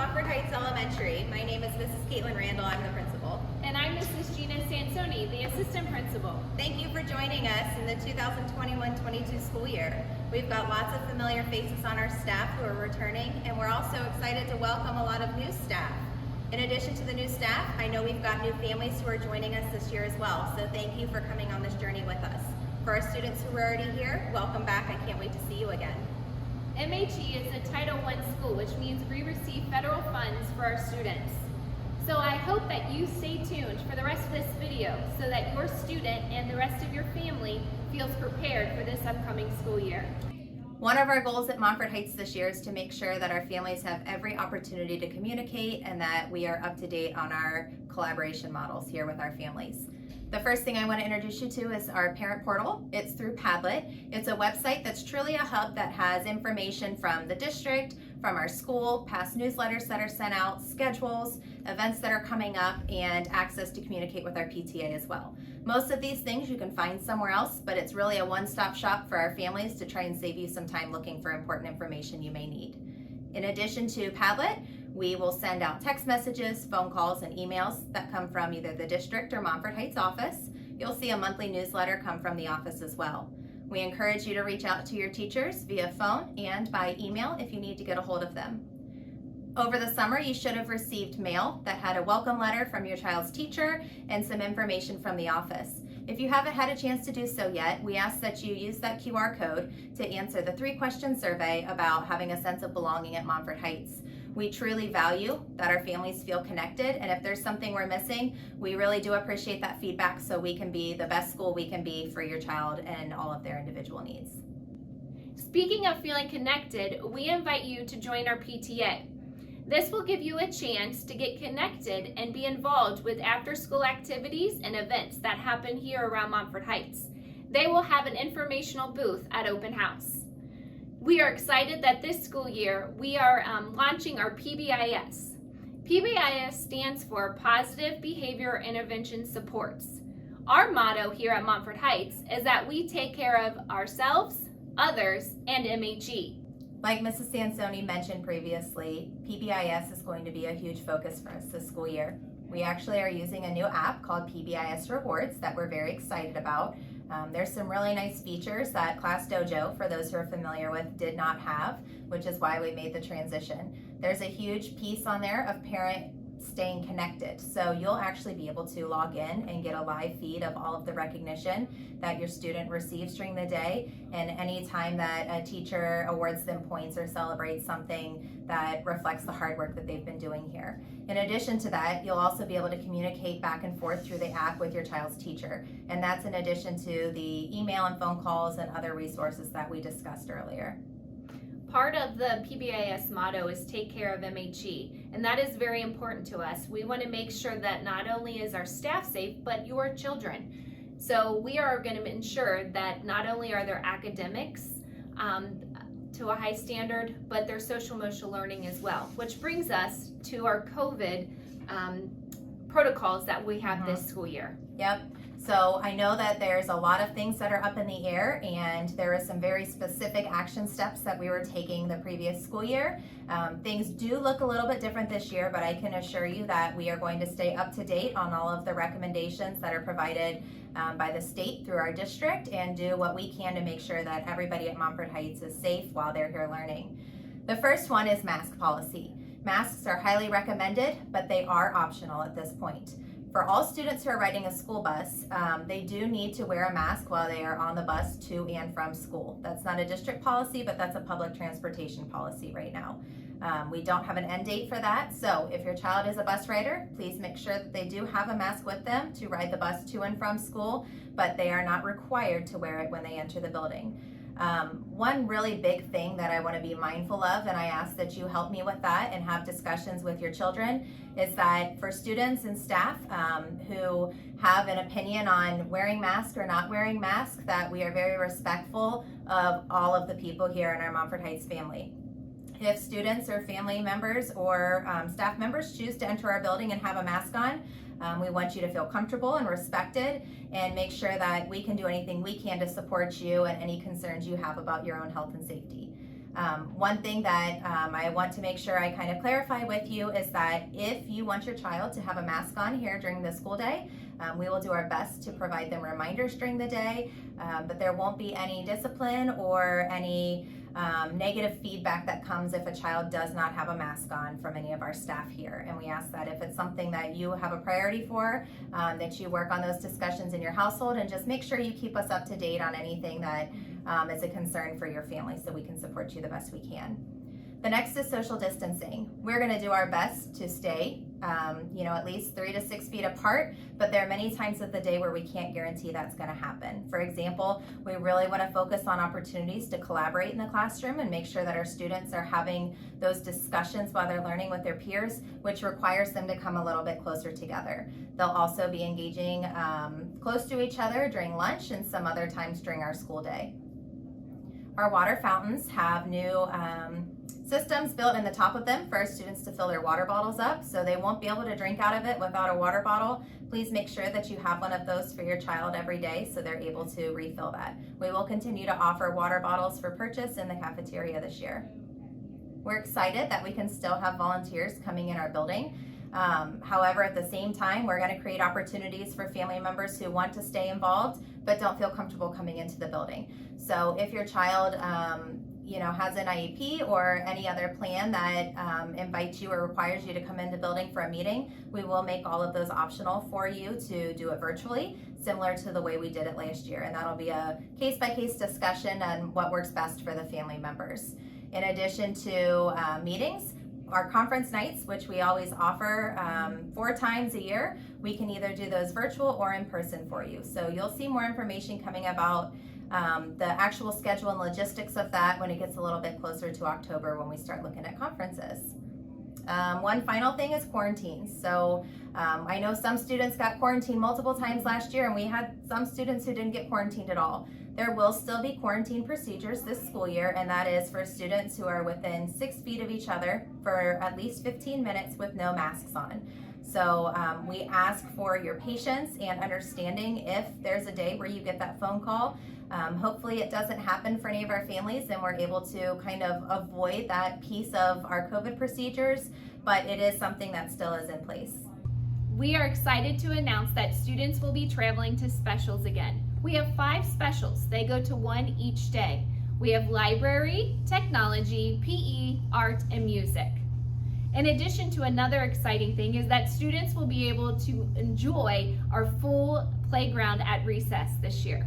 Montford Heights Elementary. My name is Mrs. Caitlin Randall. I'm the principal. And I'm Mrs. Gina Sansoni, the assistant principal. Thank you for joining us in the 2021-22 school year. We've got lots of familiar faces on our staff who are returning, and we're also excited to welcome a lot of new staff. In addition to the new staff, I know we've got new families who are joining us this year as well, so thank you for coming on this journey with us. For our students who are already here, welcome back. I can't wait to see you again. MHE is a Title I school, which means we receive federal funds for our students. So I hope that you stay tuned for the rest of this video so that your student and the rest of your family feels prepared for this upcoming school year. One of our goals at Montford Heights this year is to make sure that our families have every opportunity to communicate and that we are up to date on our collaboration models here with our families. The first thing I want to introduce you to is our parent portal. It's through Padlet. It's a website that's truly a hub that has information from the district, from our school, past newsletters that are sent out, schedules, events that are coming up, and access to communicate with our PTA as well. Most of these things you can find somewhere else, but it's really a one-stop shop for our families to try and save you some time looking for important information you may need. In addition to Padlet, we will send out text messages, phone calls, and emails that come from either the district or Montford Heights office. You'll see a monthly newsletter come from the office as well. We encourage you to reach out to your teachers via phone and by email if you need to get a hold of them. Over the summer, you should have received mail that had a welcome letter from your child's teacher and some information from the office. If you haven't had a chance to do so yet, we ask that you use that QR code to answer the 3-question survey about having a sense of belonging at Montford Heights. We truly value that our families feel connected, and if there's something we're missing, we really do appreciate that feedback so we can be the best school we can be for your child and all of their individual needs. Speaking of feeling connected, we invite you to join our PTA. This will give you a chance to get connected and be involved with after-school activities and events that happen here around Montford Heights. They will have an informational booth at Open House. We are excited that this school year we are launching our PBIS. PBIS stands for Positive Behavior Intervention Supports. Our motto here at Montford Heights is that we take care of ourselves, others, and MHE. Like Mrs. Sansoni mentioned previously, PBIS is going to be a huge focus for us this school year. We actually are using a new app called PBIS Rewards that we're very excited about. There's some really nice features that Class Dojo, for those who are familiar with, did not have, which is why we made the transition. There's a huge piece on there of parent staying connected. So you'll actually be able to log in and get a live feed of all of the recognition that your student receives during the day, and any time that a teacher awards them points or celebrates something that reflects the hard work that they've been doing here. In addition to that, you'll also be able to communicate back and forth through the app with your child's teacher, and that's in addition to the email and phone calls and other resources that we discussed earlier. Part of the PBIS motto is take care of MHE, and that is very important to us. We want to make sure that not only is our staff safe, but your children. So we are going to ensure that not only are their academics to a high standard, but their social emotional learning as well, which brings us to our COVID protocols that we have this school year. Yep. So I know that there's a lot of things that are up in the air, and there are some very specific action steps that we were taking the previous school year. Things do look a little bit different this year, but I can assure you that we are going to stay up to date on all of the recommendations that are provided by the state through our district, and do what we can to make sure that everybody at Montford Heights is safe while they're here learning. The first one is mask policy. Masks are highly recommended, but they are optional at this point. For all students who are riding a school bus, they do need to wear a mask while they are on the bus to and from school. That's not a district policy, but that's a public transportation policy right now. We don't have an end date for that, so if your child is a bus rider, please make sure that they do have a mask with them to ride the bus to and from school, but they are not required to wear it when they enter the building. One really big thing that I want to be mindful of, and I ask that you help me with that and have discussions with your children, is that for students and staff who have an opinion on wearing masks or not wearing masks, that we are very respectful of all of the people here in our Montford Heights family. If students or family members or staff members choose to enter our building and have a mask on, we want you to feel comfortable and respected, and make sure that we can do anything we can to support you and any concerns you have about your own health and safety. One thing that I want to make sure I kind of clarify with you is that if you want your child to have a mask on here during the school day, we will do our best to provide them reminders during the day, but there won't be any discipline or any negative feedback that comes if a child does not have a mask on from any of our staff here. And we ask that if it's something that you have a priority for, that you work on those discussions in your household and just make sure you keep us up to date on anything that is a concern for your family so we can support you the best we can. The next is social distancing. We're going to do our best to stay, at least 3 to 6 feet apart, but there are many times of the day where we can't guarantee that's going to happen. For example, we really want to focus on opportunities to collaborate in the classroom and make sure that our students are having those discussions while they're learning with their peers, which requires them to come a little bit closer together. They'll also be engaging close to each other during lunch and some other times during our school day. Our water fountains have new systems built in the top of them for our students to fill their water bottles up, so they won't be able to drink out of it without a water bottle. Please make sure that you have one of those for your child every day so they're able to refill that. We will continue to offer water bottles for purchase in the cafeteria this year. We're excited that we can still have volunteers coming in our building. However, at the same time, we're going to create opportunities for family members who want to stay involved but don't feel comfortable coming into the building. So if your child has an IEP or any other plan that invites you or requires you to come into the building for a meeting, we will make all of those optional for you to do it virtually, similar to the way we did it last year. And that'll be a case-by-case discussion on what works best for the family members. In addition to meetings, our conference nights, which we always offer 4 times a year, we can either do those virtual or in person for you. So you'll see more information coming about the actual schedule and logistics of that when it gets a little bit closer to October when we start looking at conferences. One final thing is quarantine. So I know some students got quarantined multiple times last year, and we had some students who didn't get quarantined at all. There will still be quarantine procedures this school year, and that is for students who are within 6 feet of each other for at least 15 minutes with no masks on. So we ask for your patience and understanding if there's a day where you get that phone call. Hopefully it doesn't happen for any of our families and we're able to kind of avoid that piece of our COVID procedures, but it is something that still is in place. We are excited to announce that students will be traveling to specials again. We have 5 specials. They go to 1 each day. We have library, technology, PE, art, and music. In addition to another exciting thing is that students will be able to enjoy our full playground at recess this year.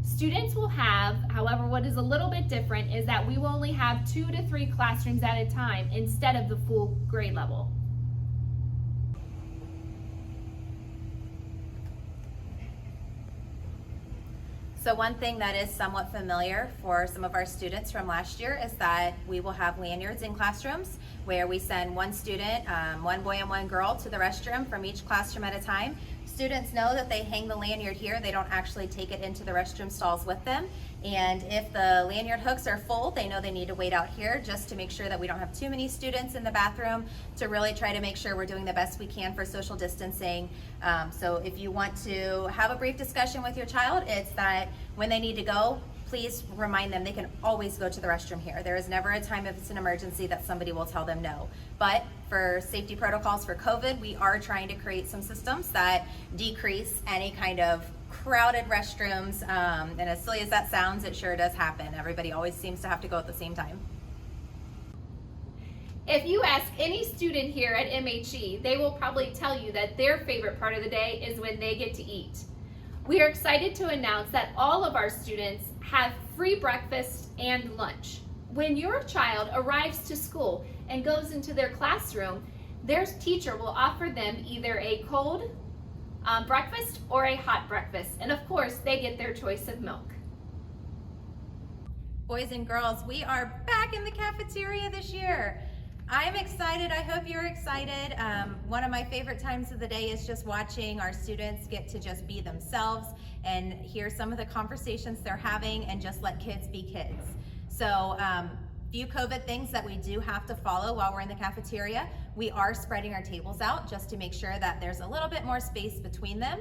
Students will have, however, what is a little bit different is that we will only have 2 to 3 classrooms at a time instead of the full grade level. So one thing that is somewhat familiar for some of our students from last year is that we will have lanyards in classrooms where we send one student, one boy and one girl, to the restroom from each classroom at a time. Students know that they hang the lanyard here. They don't actually take it into the restroom stalls with them. And if the lanyard hooks are full, they know they need to wait out here just to make sure that we don't have too many students in the bathroom, to really try to make sure we're doing the best we can for social distancing. So if you want to have a brief discussion with your child, it's that when they need to go, please remind them they can always go to the restroom here. There is never a time if it's an emergency that somebody will tell them no. But for safety protocols for COVID, we are trying to create some systems that decrease any kind of crowded restrooms. And as silly as that sounds, it sure does happen. Everybody always seems to have to go at the same time. If you ask any student here at MHE, they will probably tell you that their favorite part of the day is when they get to eat. We are excited to announce that all of our students have free breakfast and lunch. When your child arrives to school and goes into their classroom, their teacher will offer them either a cold breakfast or a hot breakfast. And of course, they get their choice of milk. Boys and girls, we are back in the cafeteria this year. I'm excited. I hope you're excited. One of my favorite times of the day is just watching our students get to just be themselves and hear some of the conversations they're having and just let kids be kids. So few COVID things that we do have to follow while we're in the cafeteria. We are spreading our tables out just to make sure that there's a little bit more space between them.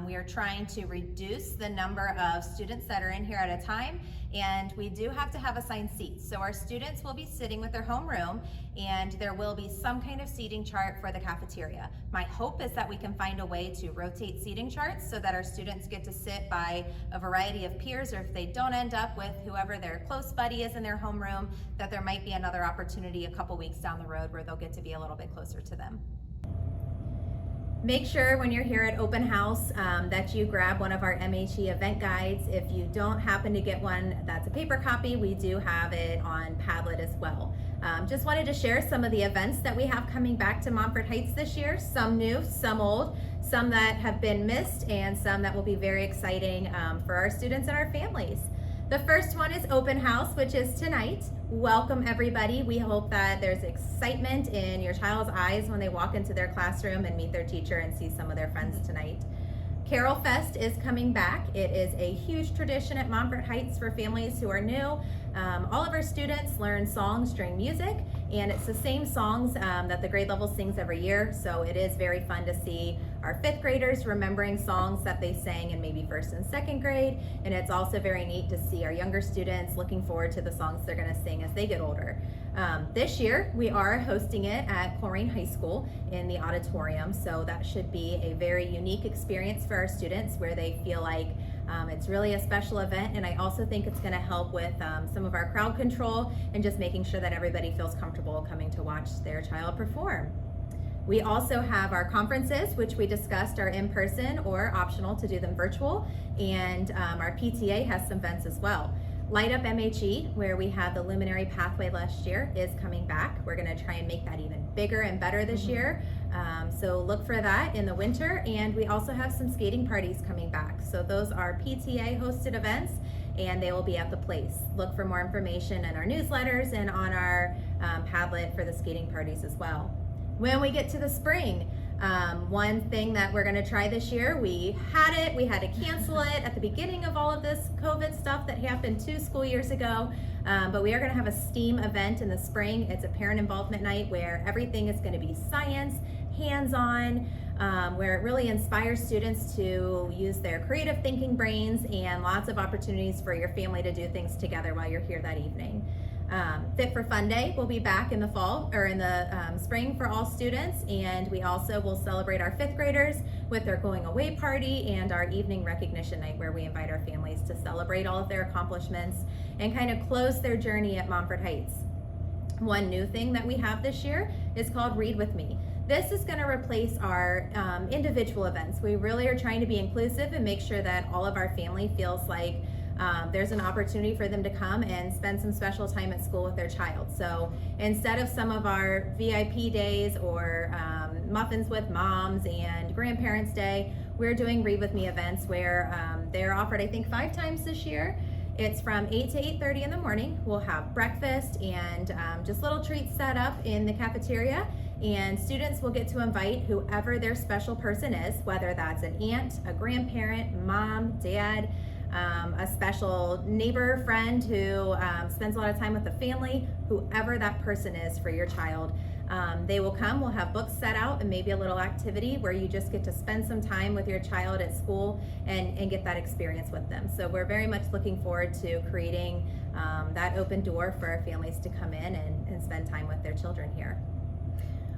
We are trying to reduce the number of students that are in here at a time, and we do have to have assigned seats. So our students will be sitting with their homeroom, and there will be some kind of seating chart for the cafeteria. My hope is that we can find a way to rotate seating charts so that our students get to sit by a variety of peers, or if they don't end up with whoever their close buddy is in their homeroom, that there might be another opportunity a couple weeks down the road where they'll get to be a little bit closer to them. Make sure when you're here at open house that you grab one of our MHE event guides. If you don't happen to get one that's a paper copy, we do have it on Padlet as well. Just wanted to share some of the events that we have coming back to Montford Heights this year, some new, some old, some that have been missed, and some that will be very exciting for our students and our families. The first one is open house, which is tonight. Welcome everybody. We hope that there's excitement in your child's eyes when they walk into their classroom and meet their teacher and see some of their friends tonight. Carol Fest is coming back. It is a huge tradition at Montford Heights for families who are new. All of our students learn songs during music, and it's the same songs that the grade level sings every year, so it is very fun to see our fifth graders remembering songs that they sang in maybe first and second grade, and it's also very neat to see our younger students looking forward to the songs they're going to sing as they get older. This year we are hosting it at Chlorine High School in the auditorium, so that should be a very unique experience for our students where they feel like it's really a special event, and I also think it's going to help with some of our crowd control and just making sure that everybody feels comfortable coming to watch their child perform. We also have our conferences, which we discussed are in person or optional to do them virtual, and our PTA has some events as well. Light Up MHE, where we had the Luminary Pathway last year, is coming back. We're going to try and make that even bigger and better this year. So look for that in the winter. And we also have some skating parties coming back. So those are PTA hosted events, and they will be at the place. Look for more information in our newsletters and on our Padlet for the skating parties as well. When we get to the spring, one thing that we're going to try this year, we had to cancel it at the beginning of all of this COVID stuff that happened 2 school years ago, but we are going to have a STEAM event in the spring. It's a parent involvement night where everything is going to be science, hands-on, where it really inspires students to use their creative thinking brains, and lots of opportunities for your family to do things together while you're here that evening. Fit for Fun Day will be back in the fall or in the spring for all students, and we also will celebrate our 5th graders with their going away party and our evening recognition night where we invite our families to celebrate all of their accomplishments and kind of close their journey at Montford Heights. One new thing that we have this year is called Read With Me. This is going to replace our individual events. We really are trying to be inclusive and make sure that all of our family feels like there's an opportunity for them to come and spend some special time at school with their child. So instead of some of our VIP days or Muffins with Moms and Grandparents Day, we're doing Read With Me events where they're offered, I think, 5 times this year. It's from 8 to 8:30 in the morning. We'll have breakfast and just little treats set up in the cafeteria, and students will get to invite whoever their special person is, whether that's an aunt, a grandparent, mom, dad, a special neighbor, friend who spends a lot of time with the family, whoever that person is for your child. They will come, we'll have books set out and maybe a little activity where you just get to spend some time with your child at school and get that experience with them. So we're very much looking forward to creating that open door for our families to come in and spend time with their children here.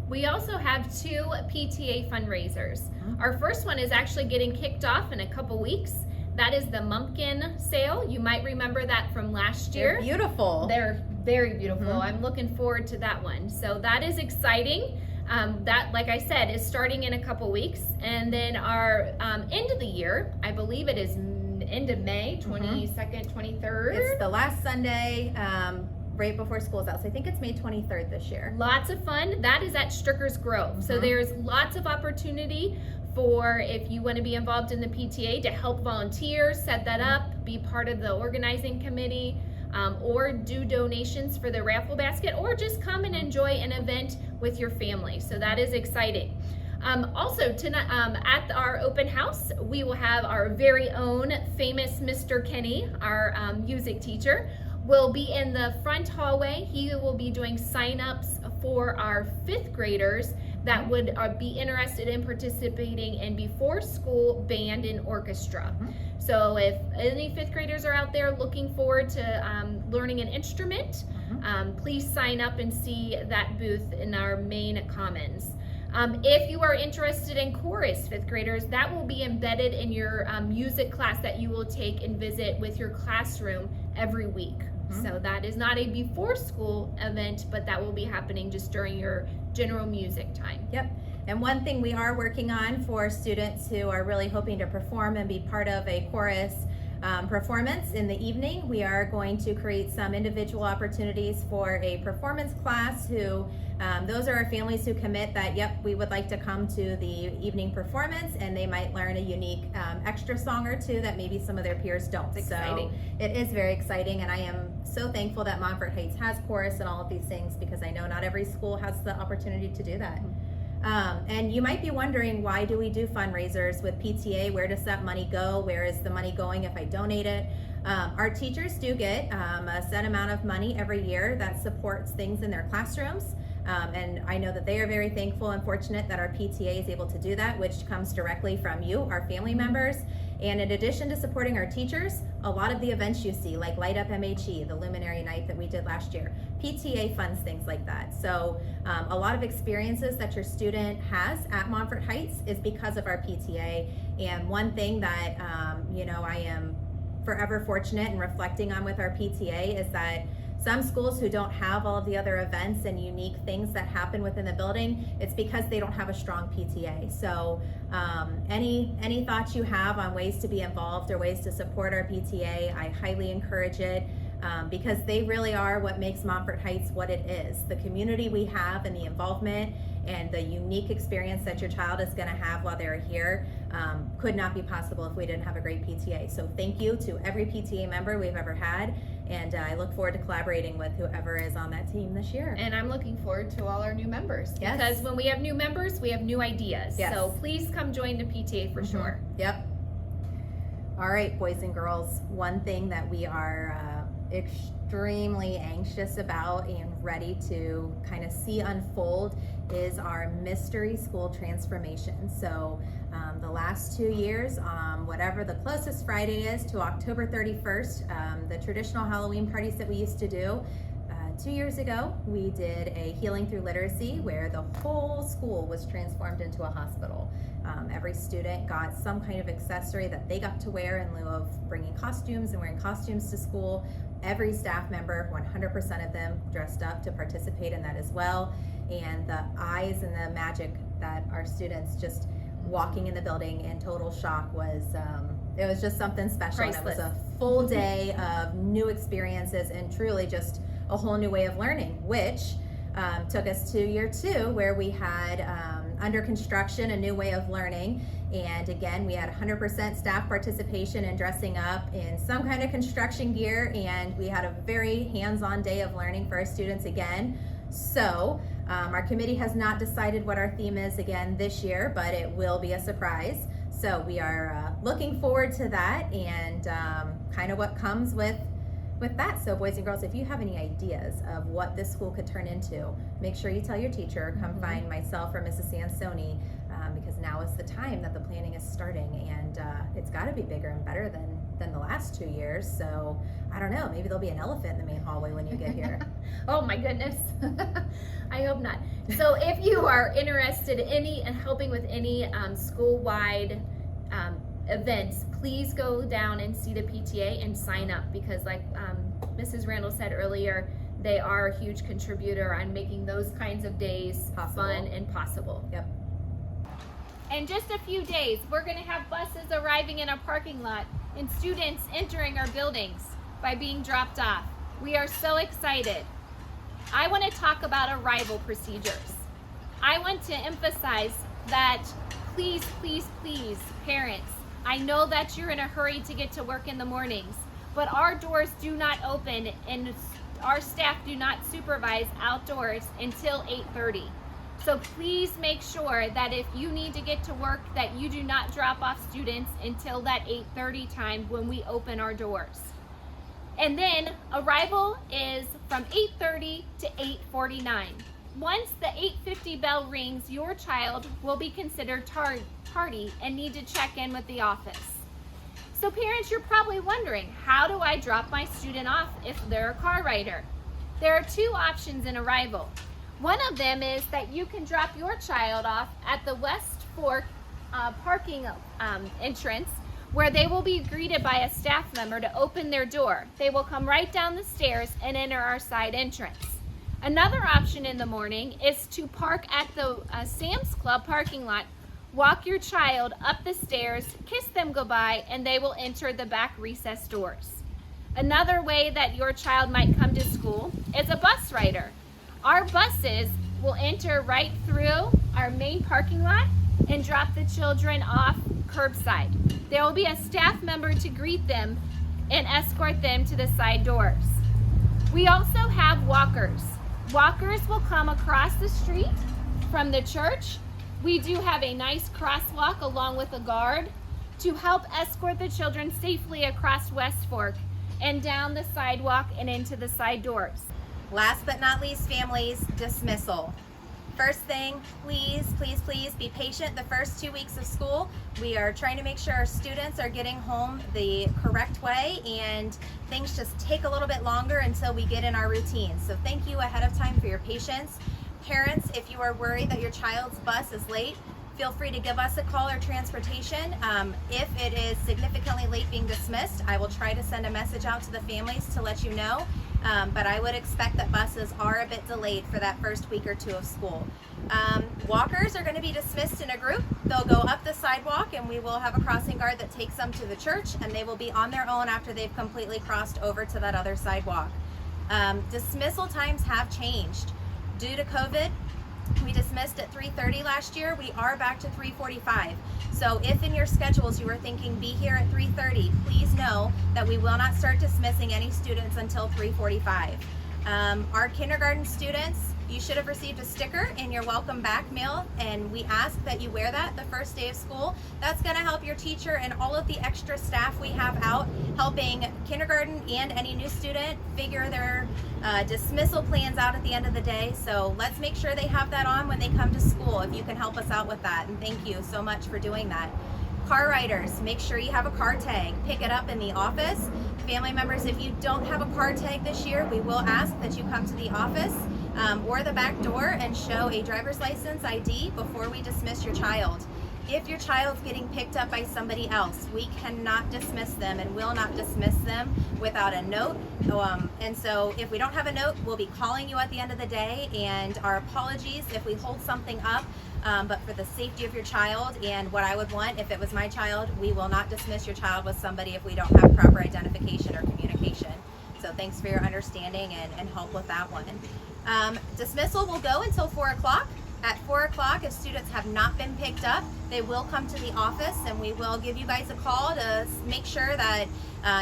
We also have 2 PTA fundraisers. Our first one is actually getting kicked off in a couple weeks. That is the Mumpkin sale. You might remember that from last year. They're beautiful. They're very beautiful. I'm looking forward to that one. So that is exciting. That, like I said, is starting in a couple weeks. And then our end of the year, I believe it is end of May, 22nd, 23rd. It's the last Sunday right before school's out. So I think it's May 23rd this year. Lots of fun. That is at Stricker's Grove. So there's lots of opportunity for if you want to be involved in the PTA to help volunteer, set that up, be part of the organizing committee, or do donations for the raffle basket, or just come and enjoy an event with your family. So that is exciting. Also tonight at our open house, we will have our very own famous Mr. Kenny, our music teacher, will be in the front hallway. He will be doing sign-ups for our 5th graders that would be interested in participating in before school band and orchestra. So if any fifth graders are out there looking forward to learning an instrument, please sign up and see that booth in our main commons. If you are interested in chorus, fifth graders, that will be embedded in your music class that you will take and visit with your classroom every week. So that is not a before school event, but that will be happening just during your general music time. Yep. And one thing we are working on for students who are really hoping to perform and be part of a chorus performance in the evening, we are going to create some individual opportunities for a performance class who, those are our families who commit that, yep, we would like to come to the evening performance, and they might learn a unique extra song or two that maybe some of their peers don't. It's exciting. So it is very exciting, and I am so thankful that Montfort Heights has chorus and all of these things, because I know not every school has the opportunity to do that. And you might be wondering, why do we do fundraisers with PTA? Where does that money go? Where is the money going if I donate it? Our teachers do get a set amount of money every year that supports things in their classrooms. And I know that they are very thankful and fortunate that our PTA is able to do that, which comes directly from you, our family members. And in addition to supporting our teachers, a lot of the events you see, like Light Up MHE, the Luminary Night that we did last year, PTA funds things like that. So a lot of experiences that your student has at Montfort Heights is because of our PTA. And one thing that I am forever fortunate and reflecting on with our PTA is that some schools who don't have all of the other events and unique things that happen within the building, it's because they don't have a strong PTA. So any thoughts you have on ways to be involved or ways to support our PTA, I highly encourage it, because they really are what makes Montfort Heights what it is. The community we have and the involvement and the unique experience that your child is going to have while they're here could not be possible if we didn't have a great PTA. So thank you to every PTA member we've ever had, and I look forward to collaborating with whoever is on that team this year. And I'm looking forward to all our new members. Yes. Because when we have new members, we have new ideas. Yes. So please come join the PTA for sure. Yep. All right, boys and girls, one thing that we are extremely anxious about and ready to kind of see unfold is our mystery school transformation. So the last 2 years, whatever the closest Friday is to October 31st, the traditional Halloween parties that we used to do, 2 years ago, we did a Healing Through Literacy where the whole school was transformed into a hospital. Every student got some kind of accessory that they got to wear in lieu of bringing costumes and wearing costumes to school. Every staff member, 100% of them, dressed up to participate in that as well. And the eyes and the magic that our students just walking in the building in total shock was, it was just something special. And it was a full day of new experiences and truly just a whole new way of learning, which took us to year 2, where we had under construction a new way of learning. And again, we had 100% staff participation and dressing up in some kind of construction gear, and we had a very hands-on day of learning for our students again. So our committee has not decided what our theme is again this year, but it will be a surprise. So we are looking forward to that and kind of what comes with that. So boys and girls, if you have any ideas of what this school could turn into, make sure you tell your teacher, come find myself or Mrs. Sansoni, because now is the time that the planning is starting, and it's got to be bigger and better than the last 2 years. So I don't know, maybe there'll be an elephant in the main hallway when you get here. Oh my goodness. I hope not. So if you are interested in helping with any school-wide events, please go down and see the PTA and sign up, because like Mrs. Randall said earlier, they are a huge contributor on making those kinds of days fun and possible. Yep. In just a few days, we're going to have buses arriving in our parking lot and students entering our buildings by being dropped off. We are so excited. I want to talk about arrival procedures. I want to emphasize that please, please, please, parents, I know that you're in a hurry to get to work in the mornings, but our doors do not open and our staff do not supervise outdoors until 8:30. So please make sure that if you need to get to work, that you do not drop off students until that 8:30 time when we open our doors. And then arrival is from 8:30 to 8:49. Once the 8:50 bell rings, your child will be considered tardy and need to check in with the office. So parents, you're probably wondering, how do I drop my student off if they're a car rider? There are two options in arrival. One of them is that you can drop your child off at the West Fork parking entrance, where they will be greeted by a staff member to open their door. They will come right down the stairs and enter our side entrance. Another option in the morning is to park at the Sam's Club parking lot. Walk your child up the stairs, kiss them goodbye, and they will enter the back recess doors. Another way that your child might come to school is a bus rider. Our buses will enter right through our main parking lot and drop the children off curbside. There will be a staff member to greet them and escort them to the side doors. We also have walkers. Walkers will come across the street from the church. We do have a nice crosswalk along with a guard to help escort the children safely across West Fork and down the sidewalk and into the side doors. Last but not least, families, dismissal. First thing, please be patient the first 2 weeks of school. We are trying to make sure our students are getting home the correct way, and things just take a little bit longer until we get in our routine. So thank you ahead of time for your patience. Parents, if you are worried that your child's bus is late, feel free to give us a call or transportation. If it is significantly late being dismissed, I will try to send a message out to the families to let you know. But I would expect that buses are a bit delayed for that first week or two of school. Walkers are going to be dismissed in a group. They'll go up the sidewalk and we will have a crossing guard that takes them to the church, and they will be on their own after they've completely crossed over to that other sidewalk. Dismissal times have changed. Due to COVID, we dismissed at 3:30 last year. We are back to 3:45. So if in your schedules you were thinking be here at 3:30, please know that we will not start dismissing any students until 3:45. Our kindergarten students, you should have received a sticker in your welcome back mail, and we ask that you wear that the first day of school. That's going to help your teacher and all of the extra staff we have out helping kindergarten and any new student figure their dismissal plans out at the end of the day. So let's make sure they have that on when they come to school, if you can help us out with that. And thank you so much for doing that. Car riders, make sure you have a car tag. Pick it up in the office. Family members, if you don't have a car tag this year, we will ask that you come to the office or the back door and show a driver's license ID before we dismiss your child. If your child's getting picked up by somebody else, we cannot dismiss them and will not dismiss them without a note. And so if we don't have a note, we'll be calling you at the end of the day, and our apologies if we hold something up. But for the safety of your child and what I would want if it was my child, we will not dismiss your child with somebody if we don't have proper identification or communication. So thanks for your understanding and help with that one. Dismissal will go until 4 o'clock. At 4 o'clock, if students have not been picked up, they will come to the office and we will give you guys a call to make sure that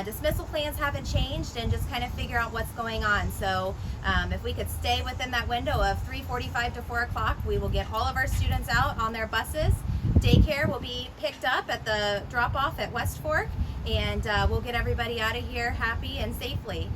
dismissal plans haven't changed and just kind of figure out what's going on. So if we could stay within that window of 3:45 to 4 o'clock, we will get all of our students out on their buses. Daycare will be picked up at the drop-off at West Fork, and we'll get everybody out of here happy and safely.